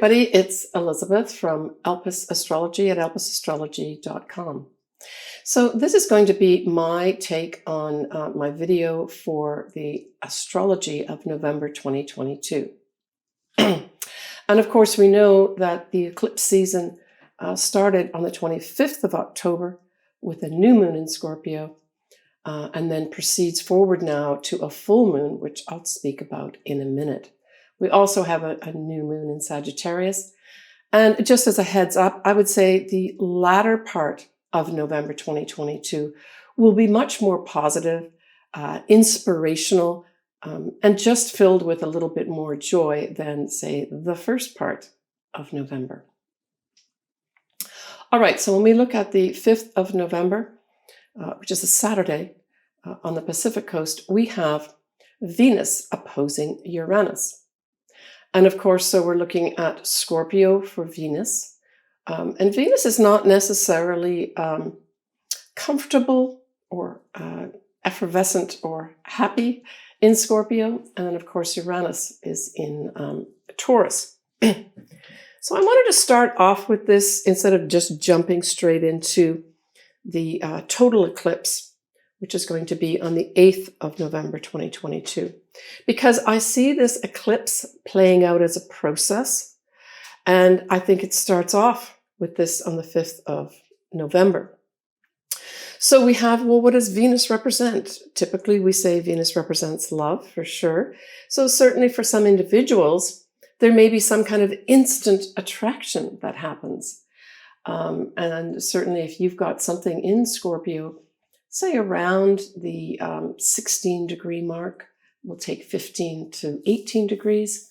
everybody, it's Elizabeth from Elpis Astrology at elpisastrology.com. So this is going to be my take on my video for the astrology of November 2022. And of course, we know that the eclipse season started on the 25th of October with a new moon in Scorpio, and then proceeds forward now to a full moon, which I'll speak about in a minute. We also have a new moon in Sagittarius. And just as a heads up, I would say the latter part of November 2022 will be much more positive, inspirational, and just filled with a little bit more joy than, say, the first part of November. All right, so when we look at the 5th of November, which is a Saturday on the Pacific coast, we have Venus opposing Uranus. And of course, so we're looking at Scorpio for Venus. And Venus is not necessarily comfortable or effervescent or happy in Scorpio. And then, of course, Uranus is in Taurus. So I wanted to start off with this instead of just jumping straight into the total eclipse, which is going to be on the 8th of November 2022, because I see this eclipse playing out as a process, and I think it starts off with this on the 5th of November. So we have, well, what does Venus represent? Typically, we say Venus represents love, for sure. So certainly for some individuals, there may be some kind of instant attraction that happens. And certainly if you've got something in Scorpio, say around the 16 degree mark, we'll take 15 to 18 degrees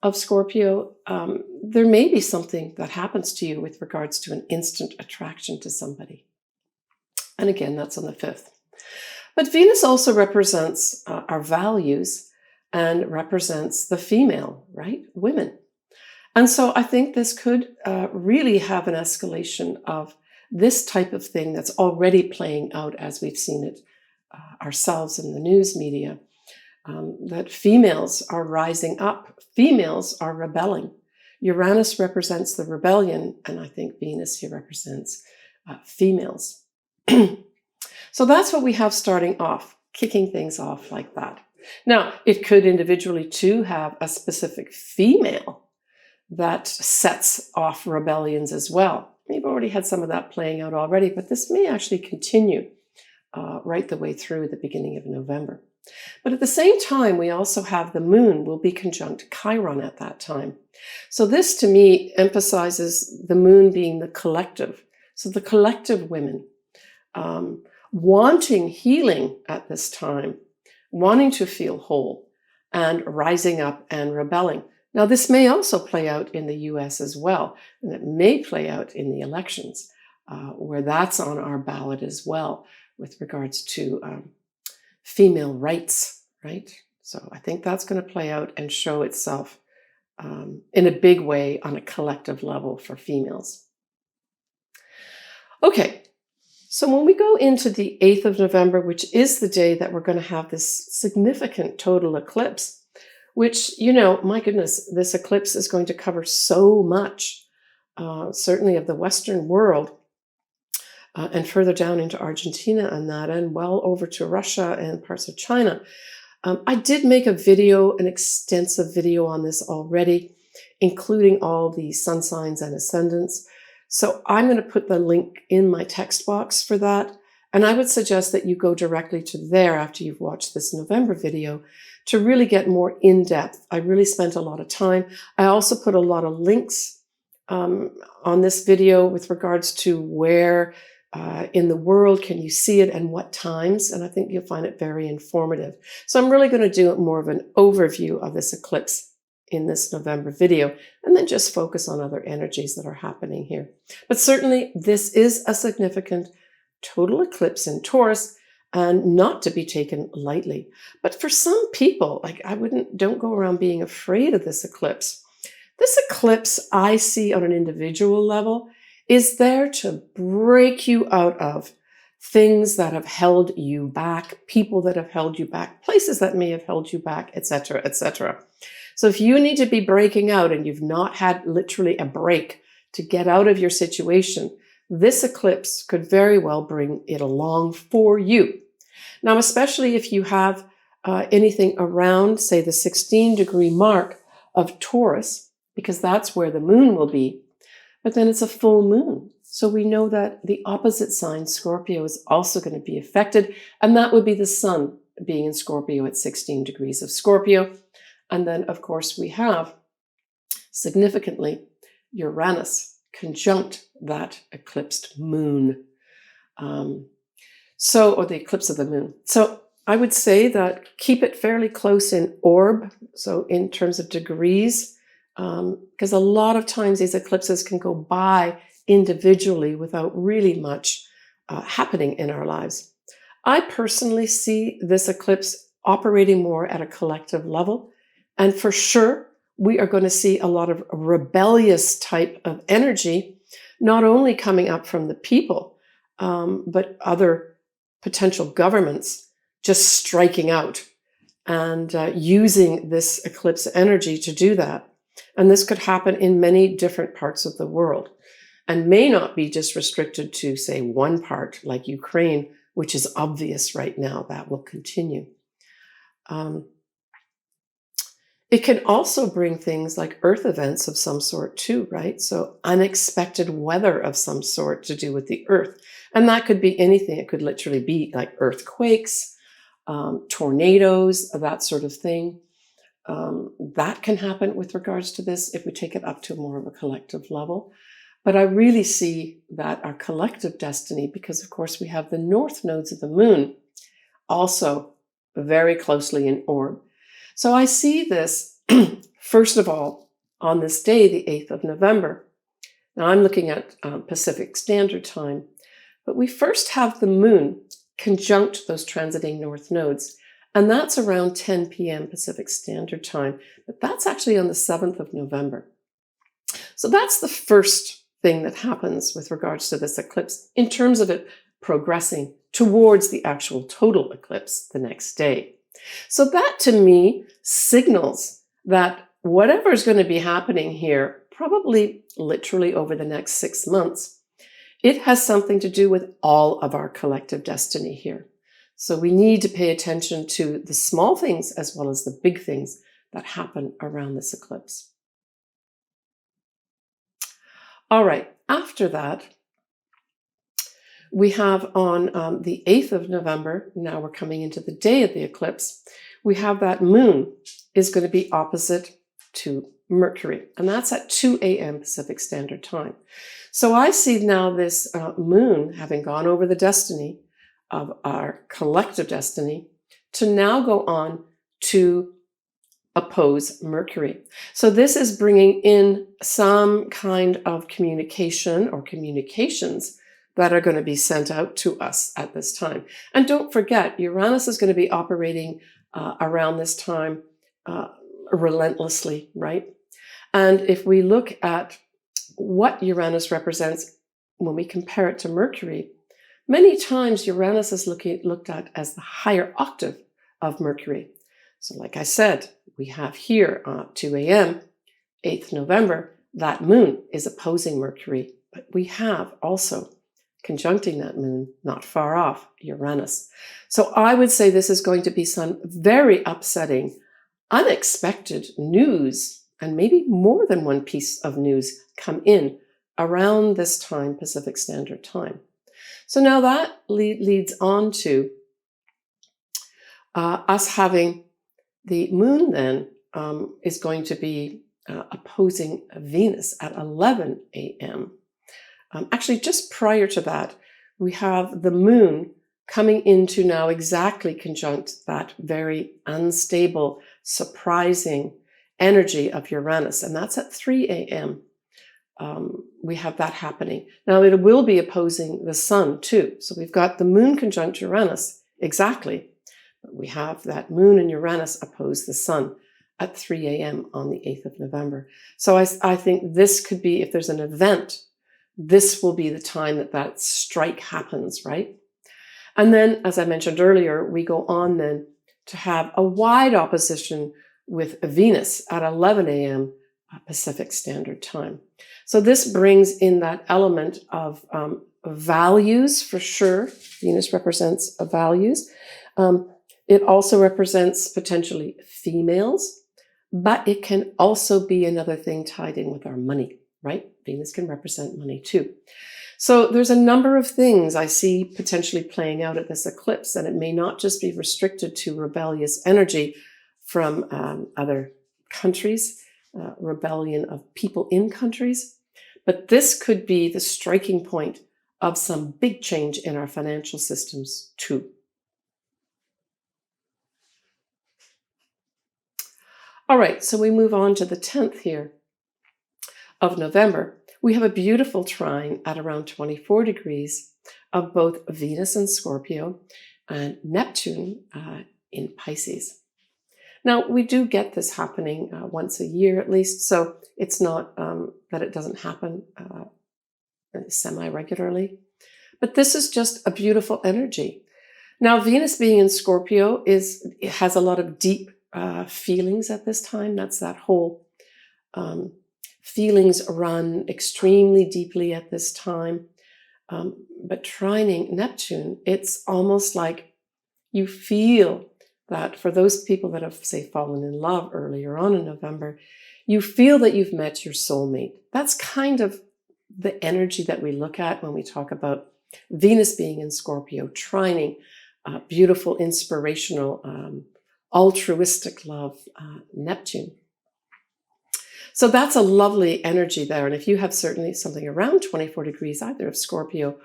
of Scorpio, there may be something that happens to you with regards to an instant attraction to somebody. And again, that's on the 5th. But Venus also represents our values and represents the female, right? Women. And so I think this could really have an escalation of this type of thing that's already playing out as we've seen it ourselves in the news media, that females are rising up. Females are rebelling. Uranus represents the rebellion, and I think Venus here represents females. So that's what we have starting off, kicking things off like that. Now, it could individually too have a specific female that sets off rebellions as well. We've already had some of that playing out already, but this may actually continue right the way through the beginning of November. But at the same time, we also have the moon will be conjunct Chiron at that time. So this to me emphasizes the moon being the collective. So the collective women wanting healing at this time, wanting to feel whole and rising up and rebelling. Now, this may also play out in the US as well, and it may play out in the elections, where that's on our ballot as well with regards to female rights, right? So I think that's going to play out and show itself in a big way on a collective level for females. Okay, so when we go into the 8th of November, which is the day that we're going to have this significant total eclipse, which, you know, my goodness, this eclipse is going to cover so much, certainly of the Western world, and further down into Argentina and that, and well over to Russia and parts of China. I did make a video, an extensive video on this already, including all the sun signs and ascendants. So I'm going to put the link in my text box for that. And I would suggest that you go directly to there after you've watched this November video to really get more in-depth. I really spent a lot of time. I also put a lot of links on this video with regards to where in the world can you see it and what times, and I think you'll find it very informative. So I'm really going to do more of an overview of this eclipse in this November video, and then just focus on other energies that are happening here. But certainly this is a significant total eclipse in Taurus, and not to be taken lightly. But for some people, like don't go around being afraid of this eclipse. This eclipse I see on an individual level is there to break you out of things that have held you back, people that have held you back, places that may have held you back, etc., etc. So if you need to be breaking out and you've not had literally a break to get out of your situation, this eclipse could very well bring it along for you. Now, especially if you have anything around, say, the 16-degree mark of Taurus, because that's where the moon will be, but then it's a full moon. So we know that the opposite sign, Scorpio, is also going to be affected, and that would be the sun being in Scorpio at 16 degrees of Scorpio. And then, of course, we have, significantly, Uranus conjunct that eclipsed moon. Or the eclipse of the moon. So I would say that keep it fairly close in orb, so in terms of degrees, because a lot of times these eclipses can go by individually without really much happening in our lives. I personally see this eclipse operating more at a collective level. And for sure, we are going to see a lot of rebellious type of energy, not only coming up from the people, but other potential governments just striking out and using this eclipse energy to do that. And this could happen in many different parts of the world and may not be just restricted to, say, one part like Ukraine, which is obvious right now. That will continue. It can also bring things like earth events of some sort too, right? So unexpected weather of some sort to do with the earth. And that could be anything. It could literally be like earthquakes, tornadoes, that sort of thing. That can happen with regards to this if we take it up to more of a collective level. But I really see that our collective destiny, because of course we have the north nodes of the moon also very closely in orb. So I see this, first of all, on this day, the 8th of November. Now I'm looking at Pacific Standard Time, but we first have the moon conjunct those transiting north nodes, and that's around 10 p.m. Pacific Standard Time, but that's actually on the 7th of November. So that's the first thing that happens with regards to this eclipse in terms of it progressing towards the actual total eclipse the next day. So that to me signals that whatever is going to be happening here, probably literally over the next 6 months, it has something to do with all of our collective destiny here. So we need to pay attention to the small things as well as the big things that happen around this eclipse. All right, after that, we have on the 8th of November, now we're coming into the day of the eclipse, we have that moon is going to be opposite to Mercury, and that's at 2 a.m. Pacific Standard Time. So I see now this moon having gone over the destiny of our collective destiny to now go on to oppose Mercury. So this is bringing in some kind of communication or communications that are going to be sent out to us at this time. And don't forget, Uranus is going to be operating around this time relentlessly, right? And if we look at what Uranus represents when we compare it to Mercury, many times Uranus is looked at as the higher octave of Mercury. So like I said, we have here 2 a.m., 8th November, that moon is opposing Mercury, but we have also conjuncting that moon, not far off, Uranus. So I would say this is going to be some very upsetting, unexpected news, and maybe more than one piece of news come in around this time, Pacific Standard Time. So now that leads on to us having the moon then is going to be opposing Venus at 11 a.m. Actually, just prior to that, we have the moon coming into now exactly conjunct that very unstable, surprising energy of Uranus, and that's at 3 a.m. We have that happening. Now, it will be opposing the sun too. So we've got the moon conjunct Uranus, exactly. But we have that moon and Uranus oppose the sun at 3 a.m. on the 8th of November. So I think this could be, if there's an event, this will be the time that strike happens, right? And then, as I mentioned earlier, we go on then to have a wide opposition with Venus at 11 a.m. Pacific Standard Time. So this brings in that element of values for sure. Venus represents values. It also represents potentially females, but it can also be another thing tied in with our money, right? Venus can represent money too. So there's a number of things I see potentially playing out at this eclipse, and it may not just be restricted to rebellious energy from other countries, rebellion of people in countries, but this could be the striking point of some big change in our financial systems too. All right, so we move on to the 10th here of November. We have a beautiful trine at around 24 degrees of both Venus in Scorpio and Neptune in Pisces. Now, we do get this happening once a year at least, so it's not that it doesn't happen semi-regularly. But this is just a beautiful energy. Now, Venus being in Scorpio has a lot of deep feelings at this time. That's that whole feelings run extremely deeply at this time. But trining Neptune, it's almost like you feel that for those people that have, say, fallen in love earlier on in November, you feel that you've met your soulmate. That's kind of the energy that we look at when we talk about Venus being in Scorpio, trining beautiful, inspirational, altruistic love, Neptune. So that's a lovely energy there. And if you have certainly something around 24 degrees, either of Scorpio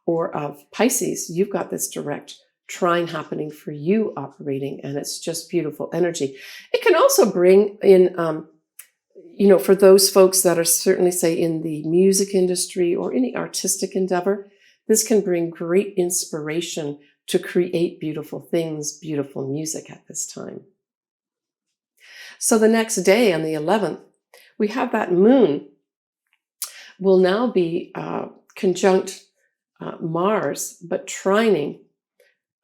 or of Pisces, you've got this direct trine happening for you operating, and it's just beautiful energy. It can also bring in, for those folks that are certainly, say, in the music industry or any artistic endeavor, this can bring great inspiration to create beautiful things, beautiful music at this time. So the next day, on the 11th, we have that moon will now be conjunct Mars, but trining,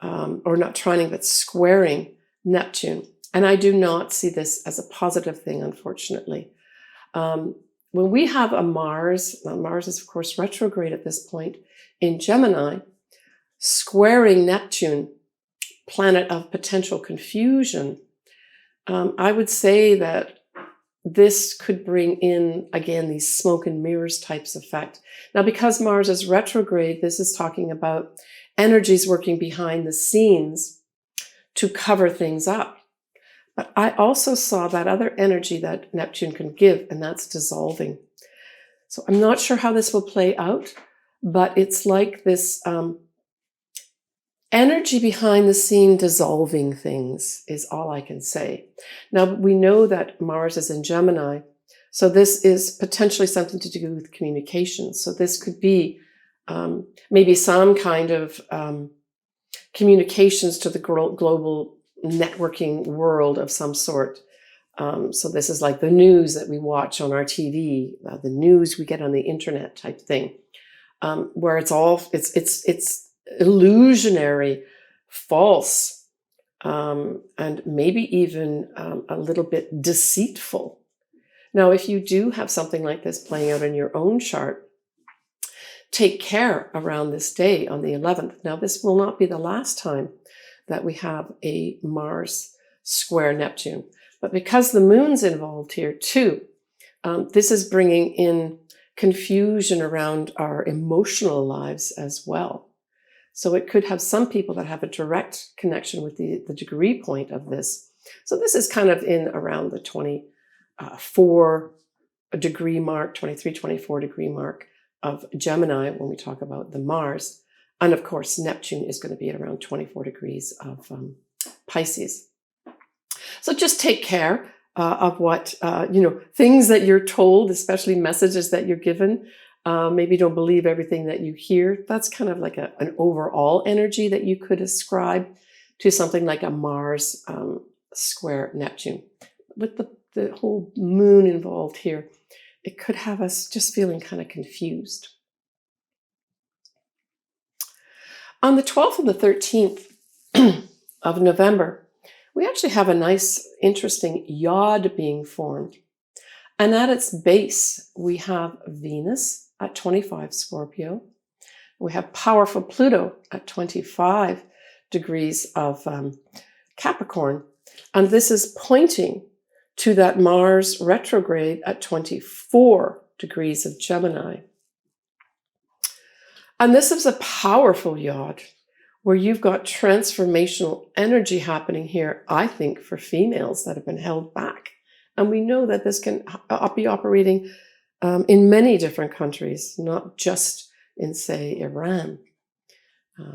or not trining, but squaring Neptune. And I do not see this as a positive thing, unfortunately. When we have a Mars is of course retrograde at this point in Gemini, squaring Neptune, planet of potential confusion, I would say that this could bring in, again, these smoke and mirrors types effect. Now, because Mars is retrograde, this is talking about energies working behind the scenes to cover things up. But I also saw that other energy that Neptune can give, and that's dissolving. So I'm not sure how this will play out, but it's like this energy behind the scene dissolving things is all I can say. Now, we know that Mars is in Gemini, so this is potentially something to do with communication. So this could be maybe some kind of communications to the global networking world of some sort. So this is like the news that we watch on our TV, the news we get on the internet type thing, where it's illusionary, false, and maybe even a little bit deceitful. Now, if you do have something like this playing out in your own chart, take care around this day on the 11th. Now, this will not be the last time that we have a Mars square Neptune, but because the moon's involved here too, this is bringing in confusion around our emotional lives as well. So it could have some people that have a direct connection with the degree point of this. So this is kind of in around the 24 degree mark, 23, 24 degree mark of Gemini when we talk about the Mars. And of course, Neptune is going to be at around 24 degrees of Pisces. So just take care of what, things that you're told, especially messages that you're given. Maybe don't believe everything that you hear. That's kind of like an overall energy that you could ascribe to something like a Mars square Neptune. With the whole moon involved here, it could have us just feeling kind of confused. On the 12th and the 13th of November, we actually have a nice, interesting yod being formed. And at its base, we have Venus at 25 Scorpio. We have powerful Pluto at 25 degrees of Capricorn. And this is pointing to that Mars retrograde at 24 degrees of Gemini. And this is a powerful yod where you've got transformational energy happening here, I think, for females that have been held back. And we know that this can be operating in many different countries, not just in, say, Iran.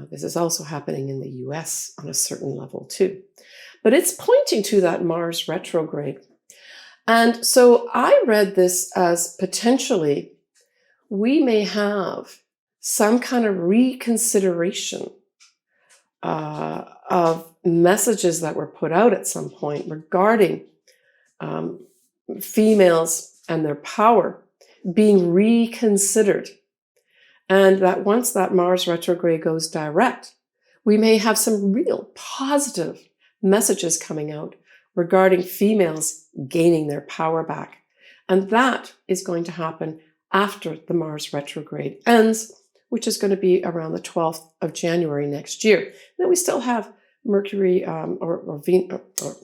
This is also happening in the US on a certain level too. But it's pointing to that Mars retrograde. And so I read this as potentially we may have some kind of reconsideration of messages that were put out at some point regarding females and their power being reconsidered. And that once that Mars retrograde goes direct, we may have some real positive messages coming out regarding females gaining their power back. And that is going to happen after the Mars retrograde ends, which is going to be around the 12th of January next year. Then we still have Mercury or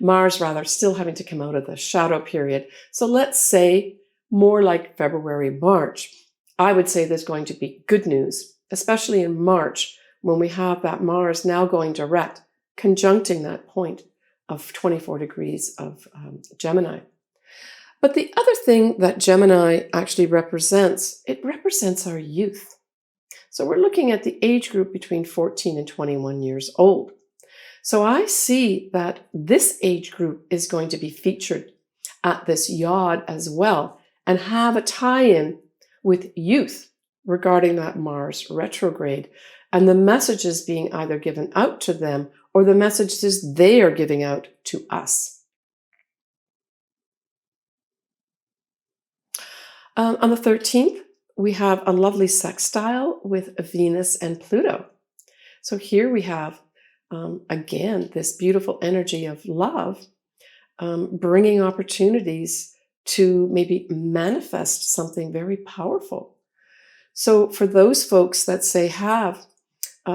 Mars rather still having to come out of the shadow period. So let's say more like February, March. I would say there's going to be good news, especially in March when we have that Mars now going direct, conjuncting that point of 24 degrees of Gemini. But the other thing that Gemini actually represents, it represents our youth. So we're looking at the age group between 14 and 21 years old. So I see that this age group is going to be featured at this yod as well and have a tie-in with youth regarding that Mars retrograde and the messages being either given out to them or the messages they are giving out to us. On the 13th, we have a lovely sextile with Venus and Pluto. So here we have, again, this beautiful energy of love, bringing opportunities to maybe manifest something very powerful. So for those folks that say have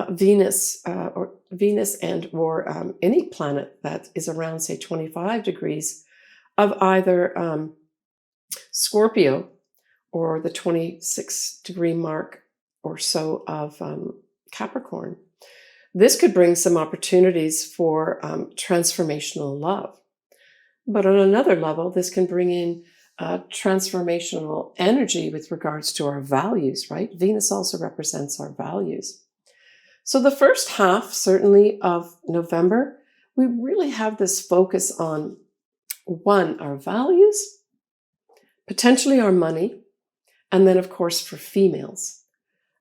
Venus and or any planet that is around, say, 25 degrees of either Scorpio or the 26 degree mark or so of Capricorn, this could bring some opportunities for transformational love. But on another level, this can bring in transformational energy with regards to our values, right? Venus also represents our values. So the first half, certainly, of November, we really have this focus on, one, our values, potentially our money, and then, of course, for females.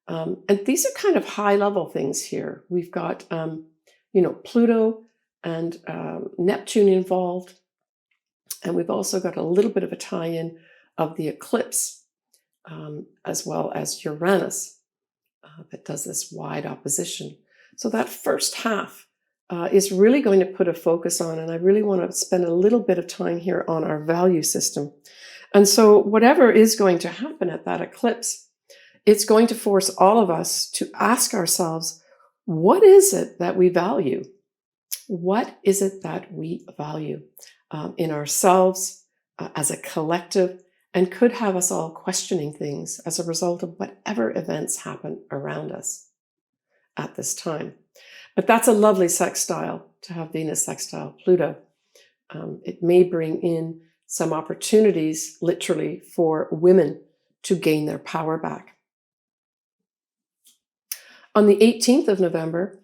And these are kind of high-level things here. We've got, Pluto and Neptune involved. And we've also got a little bit of a tie-in of the eclipse, as well as Uranus, that does this wide opposition. So that first half is really going to put a focus on, and I really want to spend a little bit of time here on our value system. And so whatever is going to happen at that eclipse, it's going to force all of us to ask ourselves, what is it that we value? What is it that we value in ourselves as a collective, and could have us all questioning things as a result of whatever events happen around us at this time. But that's a lovely sextile to have Venus sextile Pluto. It may bring in some opportunities, literally, for women to gain their power back. On the 18th of November,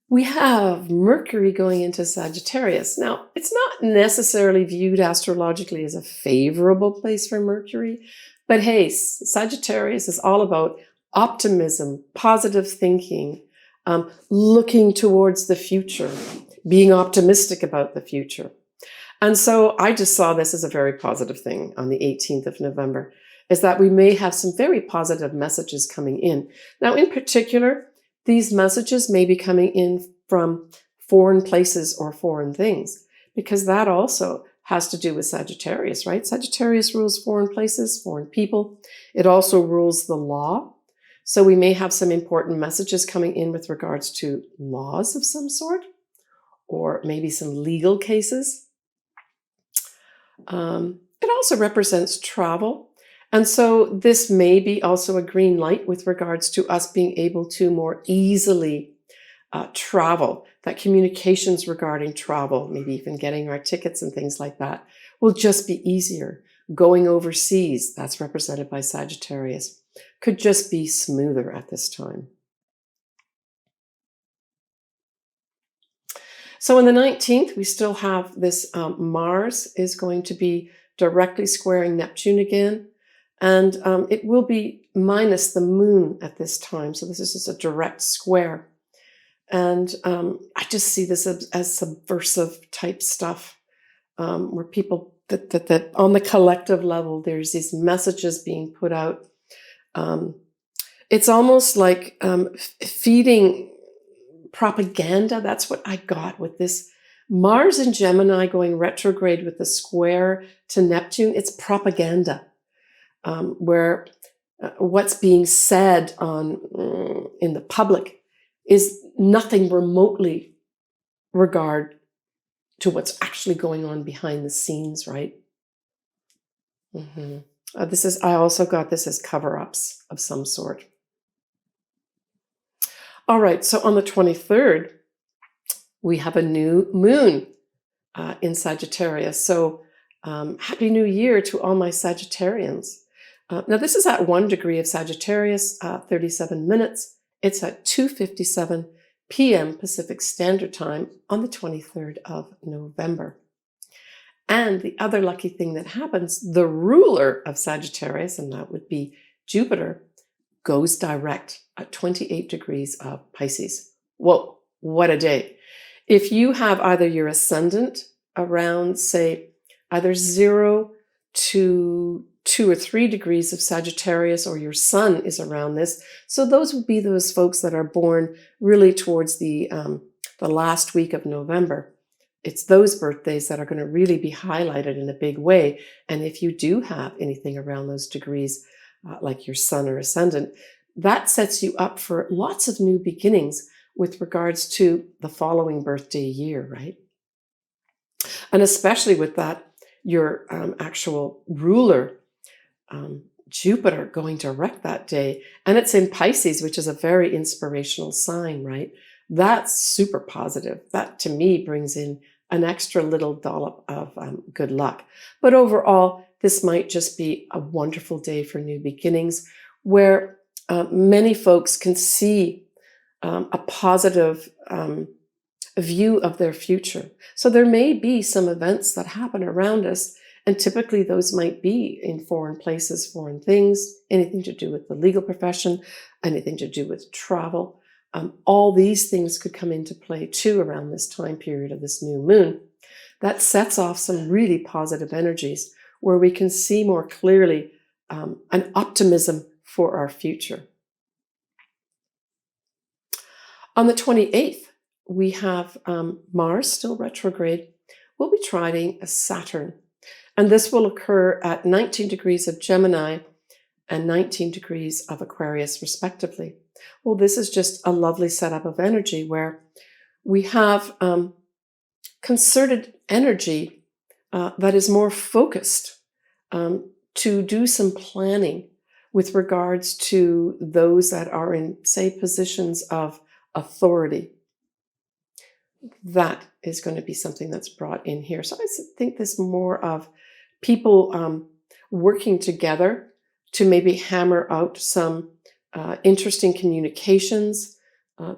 we have Mercury going into Sagittarius. Now, it's not necessarily viewed astrologically as a favorable place for Mercury, but hey, Sagittarius is all about optimism, positive thinking, looking towards the future, being optimistic about the future. And so I just saw this as a very positive thing on the 18th of November, is that we may have some very positive messages coming in. Now, in particular, these messages may be coming in from foreign places or foreign things, because that also has to do with Sagittarius, right? Sagittarius rules foreign places, foreign people. It also rules the law. So we may have some important messages coming in with regards to laws of some sort, or maybe some legal cases. It also represents travel. And so this may be also a green light with regards to us being able to more easily travel, that communications regarding travel, maybe even getting our tickets and things like that, will just be easier. Going overseas, that's represented by Sagittarius, could just be smoother at this time. So on the 19th, we still have this Mars is going to be directly squaring Neptune again. And it will be minus the moon at this time. So this is just a direct square. And I just see this as subversive type stuff, where people, that on the collective level, there's these messages being put out. It's almost like feeding propaganda. That's what I got with this Mars in Gemini going retrograde with the square to Neptune. It's propaganda, where what's being said in the public is nothing remotely regard to what's actually going on behind the scenes, right? I also got this as cover-ups of some sort. All right, so on the 23rd, we have a new moon in Sagittarius. So Happy New Year to all my Sagittarians. Now, this is at 1 degree of Sagittarius, 37 minutes. It's at 2:57 p.m. Pacific Standard Time on the 23rd of November. And the other lucky thing that happens, the ruler of Sagittarius, and that would be Jupiter, goes direct at 28 degrees of Pisces. Whoa, what a day. If you have either your ascendant around, say, either 0 to 2 or 3 degrees of Sagittarius, or your sun is around this. So those would be those folks that are born really towards the last week of November. It's those birthdays that are going to really be highlighted in a big way. And if you do have anything around those degrees, like your sun or ascendant, that sets you up for lots of new beginnings with regards to the following birthday year, right? And especially with that, your actual ruler, Jupiter, going direct that day. And it's in Pisces, which is a very inspirational sign, right? That's super positive. That, to me, brings in an extra little dollop of good luck. But overall, this might just be a wonderful day for new beginnings, where many folks can see a positive view of their future. So there may be some events that happen around us, and typically those might be in foreign places, foreign things, anything to do with the legal profession, anything to do with travel. All these things could come into play too around this time period of this new moon. That sets off some really positive energies where we can see more clearly an optimism for our future. On the 28th, we have Mars still retrograde. We'll be trining Saturn. And this will occur at 19 degrees of Gemini and 19 degrees of Aquarius, respectively. Well, this is just a lovely setup of energy where we have concerted energy that is more focused to do some planning with regards to those that are in, say, positions of authority. That is going to be something that's brought in here. So I think this more of people working together to maybe hammer out some interesting communications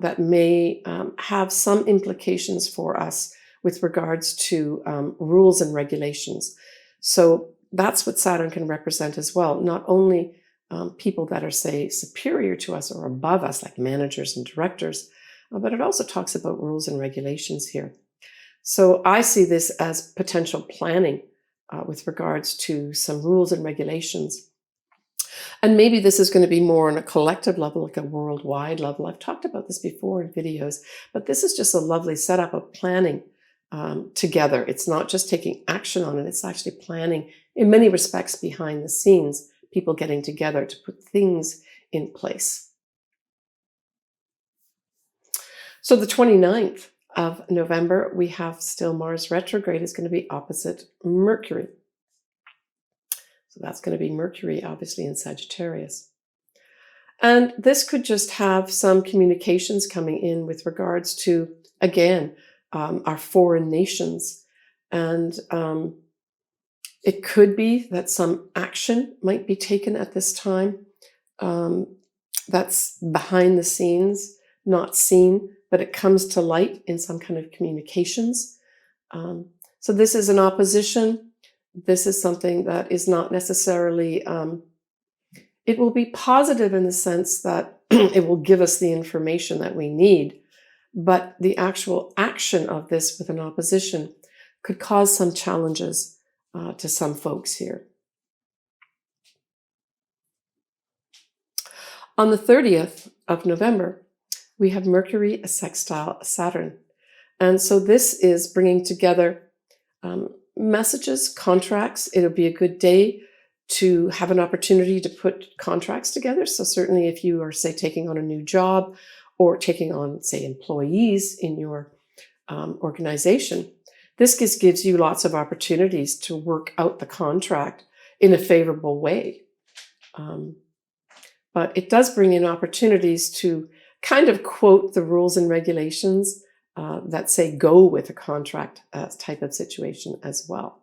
that may have some implications for us with regards to rules and regulations. So that's what Saturn can represent as well. Not only people that are, say, superior to us or above us, like managers and directors, but it also talks about rules and regulations here. So I see this as potential planning with regards to some rules and regulations And maybe this is going to be more on a collective level, like a worldwide level. I've talked about this before in videos, but this is just a lovely setup of planning together. It's not just taking action on it, it's actually planning in many respects behind the scenes, people getting together to put things in place. So the 29th of November, we have still Mars retrograde is going to be opposite Mercury. So that's going to be Mercury, obviously, in Sagittarius. And this could just have some communications coming in with regards to, again, our foreign nations. And it could be that some action might be taken at this time. That's behind the scenes, not seen, but it comes to light in some kind of communications. So this is an opposition. This is something that is not necessarily, it will be positive in the sense that it will give us the information that we need, but the actual action of this with an opposition could cause some challenges to some folks here. On the 30th of November, we have Mercury a sextile Saturn. And so this is bringing together messages, contracts. It'll be a good day to have an opportunity to put contracts together. So certainly if you are, say, taking on a new job or taking on, say, employees in your organization, this gives you lots of opportunities to work out the contract in a favorable way. But it does bring in opportunities to kind of quote the rules and regulations that say go with a contract type of situation as well.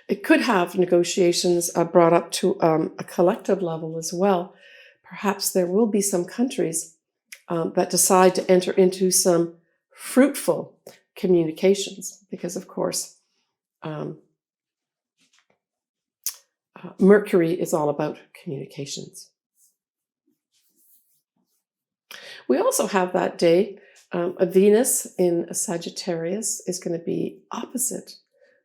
It could have negotiations brought up to a collective level as well. Perhaps there will be some countries that decide to enter into some fruitful communications because, of course, Mercury is all about communications. We also have that day, a Venus in Sagittarius is going to be opposite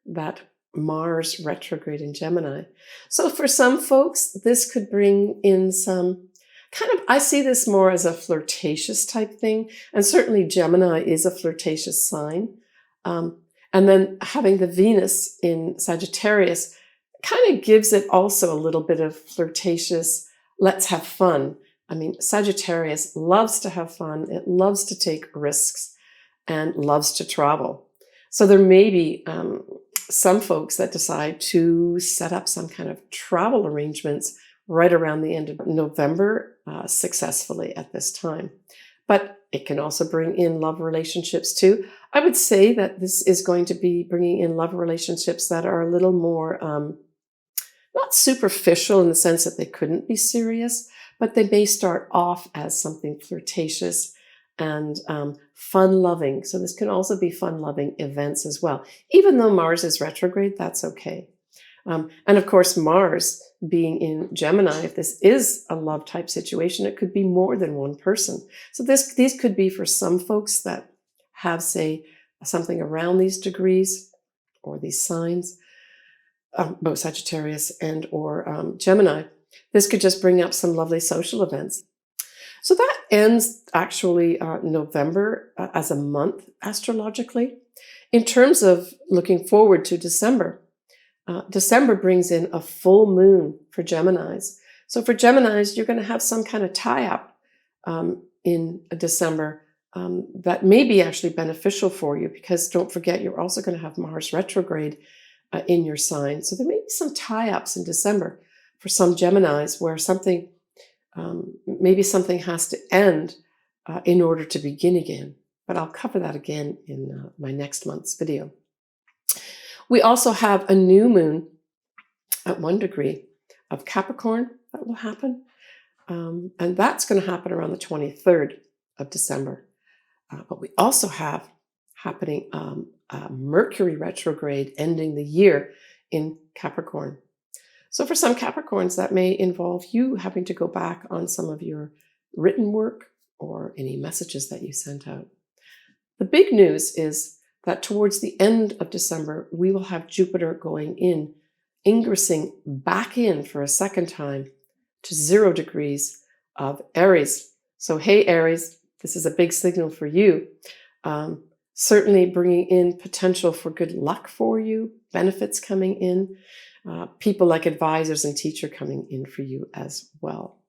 that Mars retrograde in Gemini. So for some folks, this could bring in some kind of, I see this more as a flirtatious type thing. And certainly Gemini is a flirtatious sign. And then having the Venus in Sagittarius kind of gives it also a little bit of flirtatious, let's have fun. I mean, Sagittarius loves to have fun. It loves to take risks and loves to travel. So there may be some folks that decide to set up some kind of travel arrangements right around the end of November successfully at this time. But it can also bring in love relationships too. I would say that this is going to be bringing in love relationships that are a little more, not superficial in the sense that they couldn't be serious, but they may start off as something flirtatious and fun-loving. So this can also be fun-loving events as well. Even though Mars is retrograde, that's okay. And of course, Mars being in Gemini, if this is a love type situation, it could be more than one person. So these could be for some folks that have, say, something around these degrees or these signs, both Sagittarius and or Gemini. This could just bring up some lovely social events. So that ends actually November as a month astrologically. In terms of looking forward to December, December brings in a full moon for Geminis. So for Geminis, you're going to have some kind of tie-up in December that may be actually beneficial for you because don't forget, you're also going to have Mars retrograde in your sign. So there may be some tie-ups in December for some Geminis where something, maybe something has to end in order to begin again. But I'll cover that again in my next month's video. We also have a new moon at 1 degree of Capricorn that will happen. And that's going to happen around the 23rd of December. But we also have happening Mercury retrograde ending the year in Capricorn. So for some Capricorns, that may involve you having to go back on some of your written work or any messages that you sent out. The big news is that towards the end of December, we will have Jupiter going in ingressing back in for a second time to 0 degrees of Aries. So, hey, Aries, this is a big signal for you. Certainly bringing in potential for good luck for you, benefits coming in, people like advisors and teacher coming in for you as well.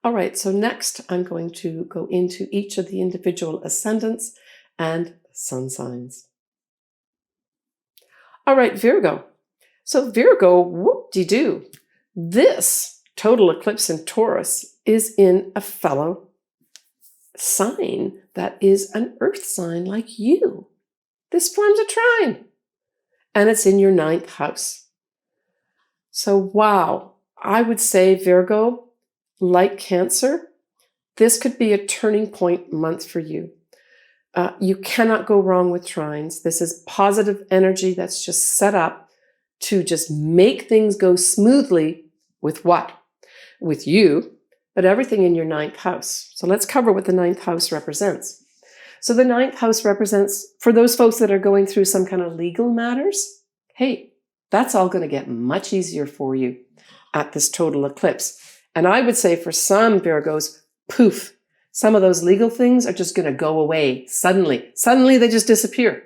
All right, so next I'm going to go into each of the individual ascendants and sun signs. All right, Virgo. So Virgo, whoop-de-doo. This total eclipse in Taurus is in a fellow sign that is an earth sign like you. This forms a trine, and it's in your 9th house. So wow, I would say Virgo, like Cancer, this could be a turning point month for you. You cannot go wrong with trines. This is positive energy that's just set up to just make things go smoothly with what? With you, but everything in your 9th house. So let's cover what the 9th house represents. So the 9th house represents, for those folks that are going through some kind of legal matters, hey, that's all going to get much easier for you at this total eclipse. And I would say for some Virgos, poof, some of those legal things are just going to go away suddenly. Suddenly they just disappear.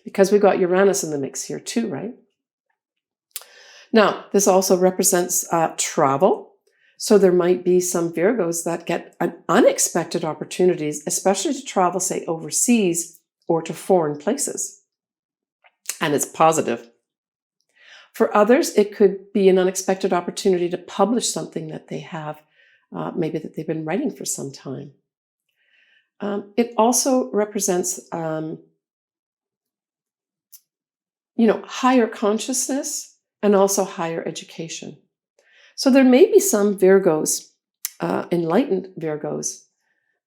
Because we've got Uranus in the mix here too, right? Now, this also represents travel. So there might be some Virgos that get unexpected opportunities, especially to travel, say, overseas or to foreign places. And it's positive. For others, it could be an unexpected opportunity to publish something that they have, maybe that they've been writing for some time. It also represents, higher consciousness and also higher education. So there may be some Virgos, enlightened Virgos,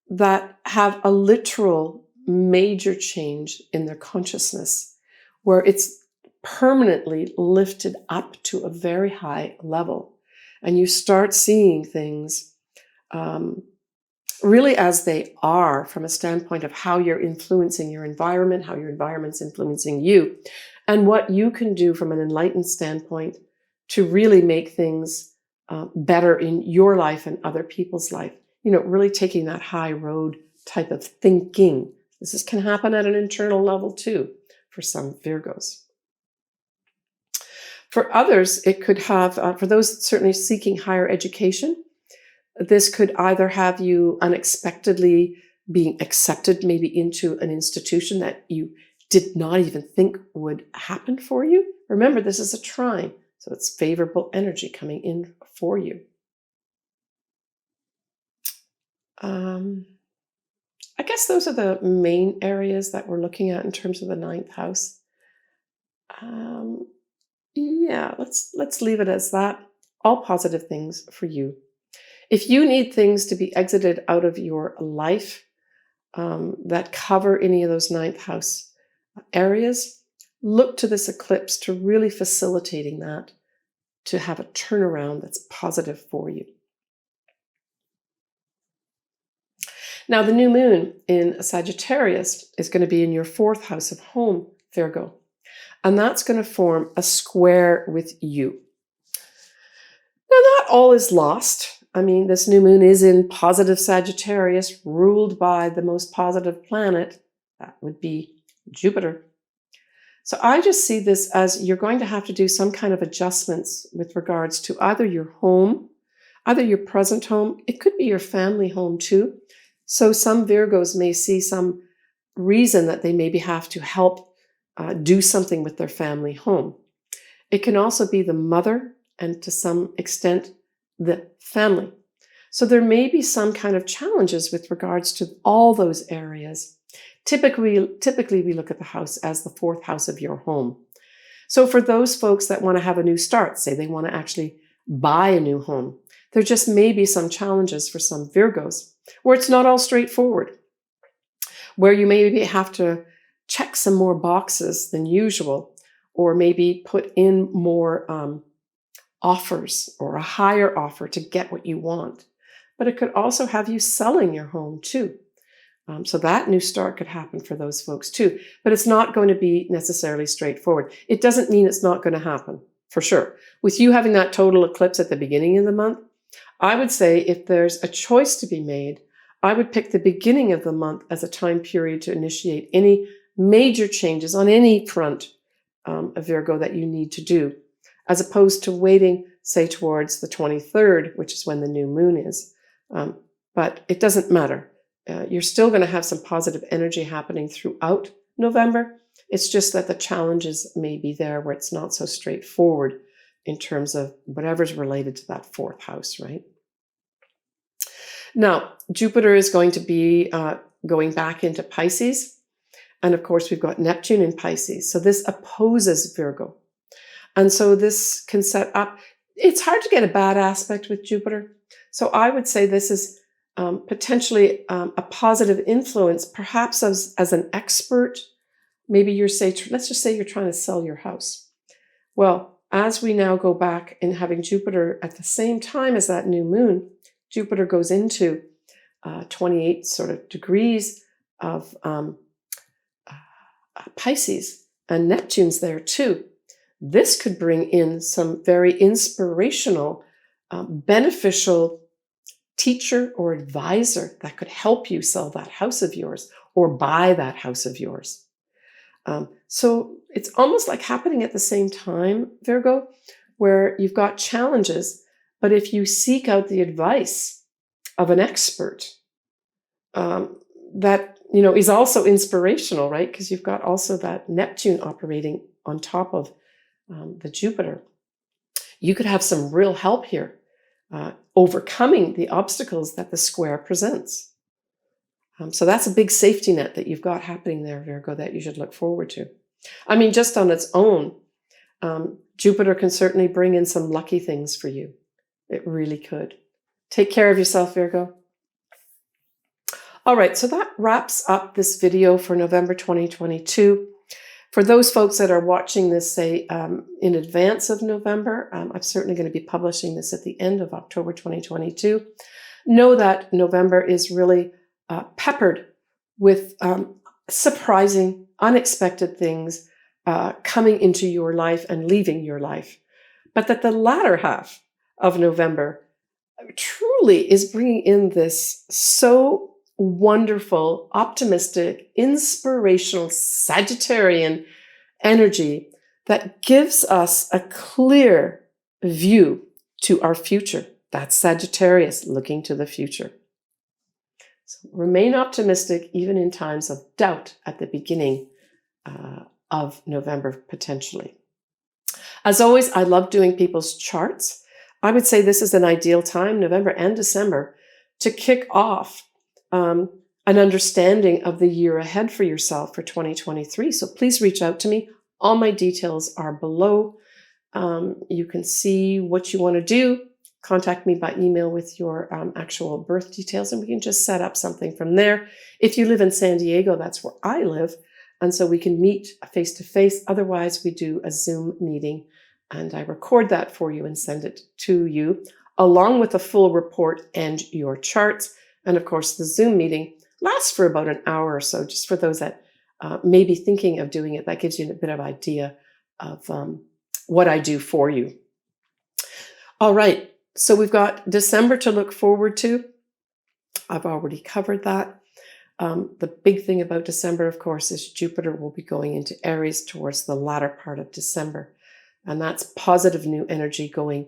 that have a literal major change in their consciousness, where it's permanently lifted up to a very high level. And you start seeing things really as they are from a standpoint of how you're influencing your environment, how your environment's influencing you, and what you can do from an enlightened standpoint to really make things better in your life and other people's life. Really taking that high road type of thinking. This can happen at an internal level too for some Virgos. For others, it could have, for those certainly seeking higher education, this could either have you unexpectedly being accepted maybe into an institution that you did not even think would happen for you. Remember, this is a trine, so it's favorable energy coming in for you. I guess those are the main areas that we're looking at in terms of the 9th house. Yeah, let's leave it as that. All positive things for you. If you need things to be exited out of your life that cover any of those 9th house areas, look to this eclipse to really facilitating that, to have a turnaround that's positive for you. Now, the new moon in Sagittarius is going to be in your 4th house of home, Virgo. And that's going to form a square with you. Now, not all is lost. I mean, this new moon is in positive Sagittarius, ruled by the most positive planet. That would be Jupiter. So I just see this as you're going to have to do some kind of adjustments with regards to either your home, either your present home. It could be your family home too. So some Virgos may see some reason that they maybe have to help do something with their family home. It can also be the mother and to some extent the family. So there may be some kind of challenges with regards to all those areas. Typically we look at the house as the 4th house of your home. So for those folks that want to have a new start, say they want to actually buy a new home, there just may be some challenges for some Virgos where it's not all straightforward, where you maybe have to check some more boxes than usual, or maybe put in more offers or a higher offer to get what you want. But it could also have you selling your home too, So that new start could happen for those folks too. But it's not going to be necessarily straightforward. It doesn't mean it's not going to happen, for sure. With you having that total eclipse at the beginning of the month, I would say if there's a choice to be made, I would pick the beginning of the month as a time period to initiate any major changes on any front of Virgo that you need to do, as opposed to waiting, say, towards the 23rd, which is when the new moon is. But it doesn't matter. You're still going to have some positive energy happening throughout November. It's just that the challenges may be there where it's not so straightforward in terms of whatever's related to that fourth house, right? Now, Jupiter is going to be going back into Pisces. And of course, we've got Neptune in Pisces. So this opposes Virgo. And so this can set up, it's hard to get a bad aspect with Jupiter. So I would say this is potentially a positive influence, perhaps as an expert. Maybe let's just say you're trying to sell your house. Well, as we now go back and having Jupiter at the same time as that new moon, Jupiter goes into 28 sort of degrees of Pisces, and Neptune's there too. This could bring in some very inspirational, beneficial teacher or advisor that could help you sell that house of yours or buy that house of yours. So it's almost like happening at the same time, Virgo, where you've got challenges, but if you seek out the advice of an expert, that is also inspirational, right? Because you've got also that Neptune operating on top of the Jupiter. You could have some real help here, overcoming the obstacles that the square presents. So that's a big safety net that you've got happening there, Virgo, that you should look forward to. I mean, just on its own, Jupiter can certainly bring in some lucky things for you. It really could. Take care of yourself, Virgo. All right, so that wraps up this video for November 2022. For those folks that are watching this, say, in advance of November, I'm certainly going to be publishing this at the end of October 2022. Know that November is really peppered with surprising, unexpected things coming into your life and leaving your life. But that the latter half of November truly is bringing in this so wonderful, optimistic, inspirational Sagittarian energy that gives us a clear view to our future. That's Sagittarius looking to the future. So remain optimistic even in times of doubt at the beginning of November, potentially. As always, I love doing people's charts. I would say this is an ideal time, November and December, to kick off an understanding of the year ahead for yourself for 2023. So please reach out to me. All my details are below. You can see what you want to do. Contact me by email with your actual birth details, and we can just set up something from there. If you live in San Diego, that's where I live, and so we can meet face-to-face. Otherwise, we do a Zoom meeting, and I record that for you and send it to you, along with a full report and your charts. And of course, the Zoom meeting lasts for about an hour or so, just for those that may be thinking of doing it. That gives you a bit of idea of what I do for you. All right, so we've got December to look forward to. I've already covered that. The big thing about December, of course, is Jupiter will be going into Aries towards the latter part of December. And that's positive new energy going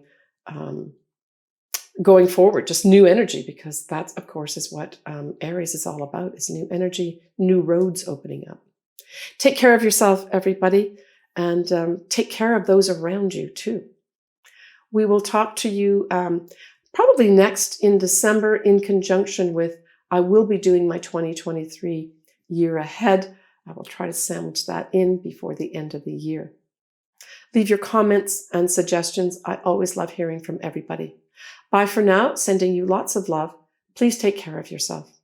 forward, just new energy, because that, of course, is what Aries is all about, is new energy, new roads opening up. Take care of yourself, everybody, and take care of those around you, too. We will talk to you probably next in December in conjunction with, I will be doing my 2023 year ahead. I will try to sandwich that in before the end of the year. Leave your comments and suggestions. I always love hearing from everybody. Bye for now, sending you lots of love. Please take care of yourself.